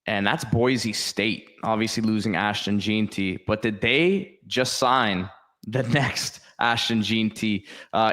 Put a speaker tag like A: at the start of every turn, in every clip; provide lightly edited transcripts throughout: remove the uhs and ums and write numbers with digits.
A: and that's Boise State, obviously losing Ashton Jeanty. But did they just sign the next Ashton Jeanty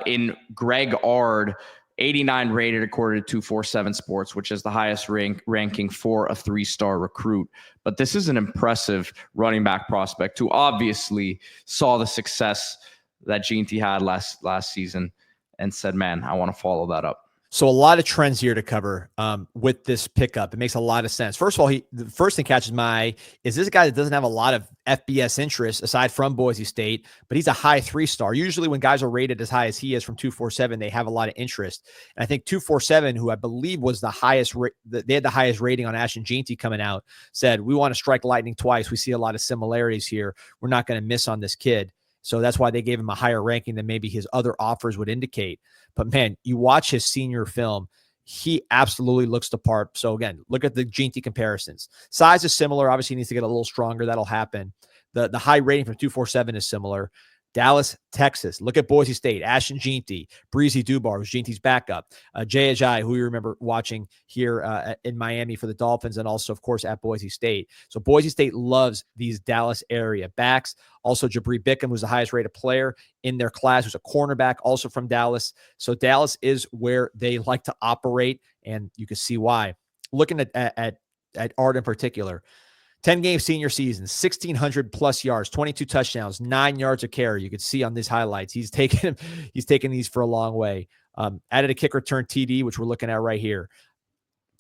A: in Greg Ard, 89 rated according to 247 Sports, which is the highest ranking for a 3-star recruit. But this is an impressive running back prospect who obviously saw the success that Jeanty had last season and said, man, I want to follow that up.
B: So a lot of trends here to cover with this pickup. It makes a lot of sense. First of all, the first thing catches my eye is this guy that doesn't have a lot of FBS interest aside from Boise State, but he's a high 3-star. Usually when guys are rated as high as he is from 247, they have a lot of interest. And I think 247, who I believe was the highest, they had the highest rating on Ashton Jeanty coming out, said, we want to strike lightning twice. We see a lot of similarities here. We're not going to miss on this kid. So that's why they gave him a higher ranking than maybe his other offers would indicate. But man, you watch his senior film, he absolutely looks the part. So again, look at the Jeanty comparisons. Size is similar. Obviously, he needs to get a little stronger. That'll happen. The high rating from 247 is similar. Dallas, Texas. Look at Boise State. Ashton Jeanty, Breezy Dubar, who's Jeanty's backup. Jay Ajayi, who you remember watching here in Miami for the Dolphins, and also, of course, at Boise State. So Boise State loves these Dallas area backs. Also, Jabri Bickham, who's the highest rated player in their class, who's a cornerback, also from Dallas. So Dallas is where they like to operate, and you can see why. Looking at Ard in particular, 10-game senior season, 1,600 plus yards, 22 touchdowns, 9 yards of carry. You can see on these highlights, he's taken these for a long way. Added a kick return TD, which we're looking at right here.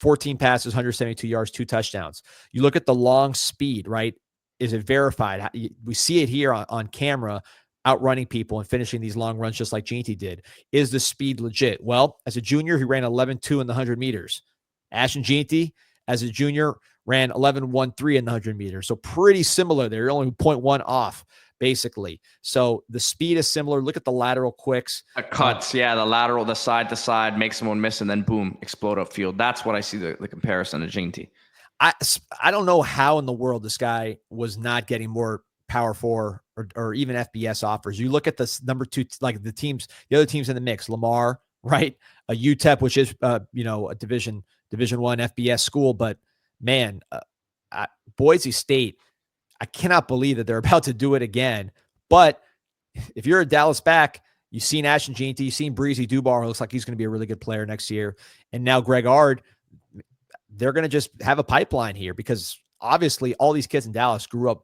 B: 14 passes, 172 yards, 2 touchdowns. You look at the long speed, right? Is it verified? We see it here on camera, outrunning people and finishing these long runs just like Jeanty did. Is the speed legit? Well, as a junior, he ran 11.2 in the 100 meters. Ashton Jeanty, as a junior, ran 11.13 in the 100 meters. So pretty similar. They're only 0.1 off, basically. So the speed is similar. Look at the lateral quicks.
A: The cuts, the lateral, the side to side, make someone miss, and then boom, explode upfield. That's what I see the comparison to Jeanty.
B: I don't know how in the world this guy was not getting more Power 4 or even FBS offers. You look at this number 2, like the other teams in the mix, Lamar, right? A UTEP, which is, a Division I FBS school, but man, Boise State, I cannot believe that they're about to do it again. But if you're a Dallas back, you've seen Ashton Jeanty, you've seen Breezy Dubar, who looks like he's going to be a really good player next year. And now Greg Ard, they're going to just have a pipeline here because obviously all these kids in Dallas are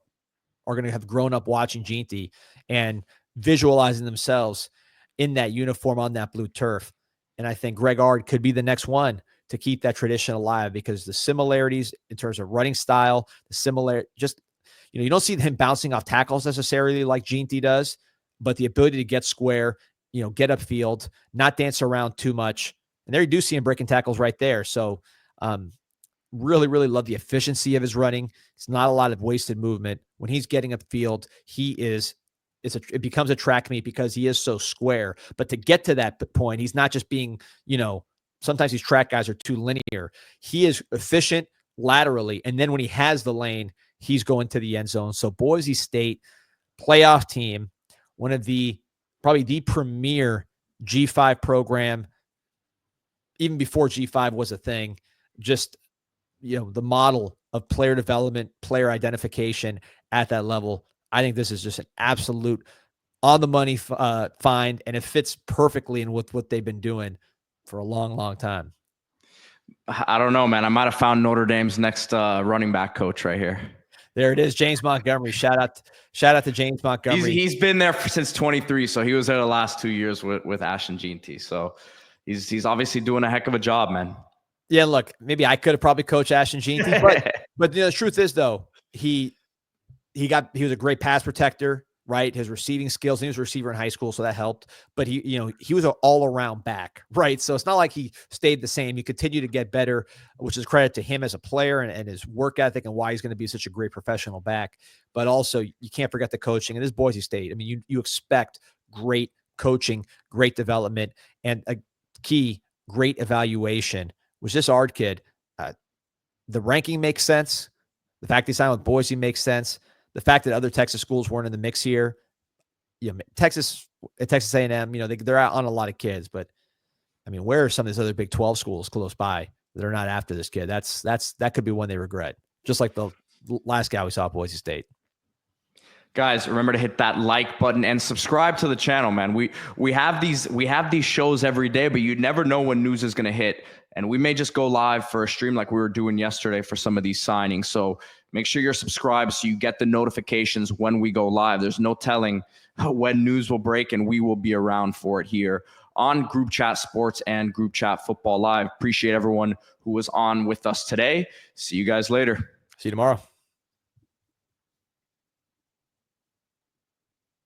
B: going to have grown up watching Jeanty and visualizing themselves in that uniform on that blue turf. And I think Greg Ard could be the next one to keep that tradition alive because the similarities in terms of running style, you don't see him bouncing off tackles necessarily like Jeanty does, but the ability to get square, get upfield, not dance around too much. And there you do see him breaking tackles right there. So really, really love the efficiency of his running. It's not a lot of wasted movement. When he's getting upfield, it becomes a track meet because he is so square. But to get to that point, he's not just being, sometimes these track guys are too linear. He is efficient laterally. And then when he has the lane, he's going to the end zone. So Boise State playoff team, one of probably the premier G5 program, even before G5 was a thing, just, the model of player development, player identification at that level. I think this is just an absolute on the money find, and it fits perfectly in with what they've been doing for a long, long time.
A: I don't know, man. I might have found Notre Dame's next running back coach right here.
B: There it is, James Montgomery. Shout out to James Montgomery.
A: He's been there since 23, so he was there the last 2 years with Ashton Jeanty. So he's obviously doing a heck of a job, man.
B: Yeah, look, maybe I could have probably coached Ashton Jeanty, but the truth is though, he was a great pass protector, right? His receiving skills, he was a receiver in high school, so that helped. But he was an all-around back, right? So it's not like he stayed the same. He continued to get better, which is credit to him as a player and his work ethic and why he's going to be such a great professional back. But also, you can't forget the coaching. And this Boise State, I mean, you expect great coaching, great development, and a key, great evaluation. Was this Ard kid? The ranking makes sense. The fact he signed with Boise makes sense. The fact that other Texas schools weren't in the mix here, Texas A&M, they're out on a lot of kids, but I mean, where are some of these other Big 12 schools close by that are not after this kid? That could be one they regret. just like the last guy we saw at Boise State.
A: Guys, remember to hit that like button and subscribe to the channel, man. We have these shows every day, but you never know when news is going to hit. And we may just go live for a stream like we were doing yesterday for some of these signings. So make sure you're subscribed so you get the notifications when we go live. There's no telling when news will break, and we will be around for it here on Group Chat Sports and Group Chat Football Live. Appreciate everyone who was on with us today. See you guys later.
B: See you tomorrow.